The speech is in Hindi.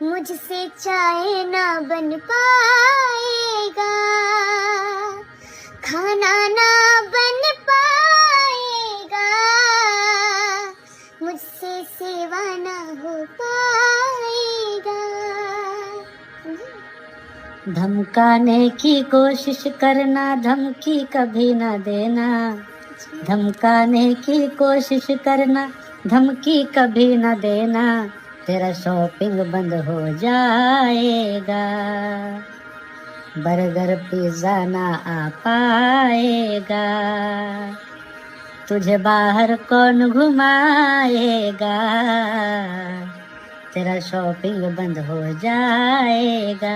मुझसे चाय ना बन पाएगा, खाना ना बन पाएगा, मुझसे सेवा ना हो पाएगा। धमकाने की कोशिश करना, धमकी कभी ना देना। धमकाने की कोशिश करना, धमकी कभी ना देना, तेरा शॉपिंग बंद हो जाएगा। बर्गर पिज्जा ना आ पाएगा, तुझे बाहर कौन घुमाएगा, तेरा शॉपिंग बंद हो जाएगा।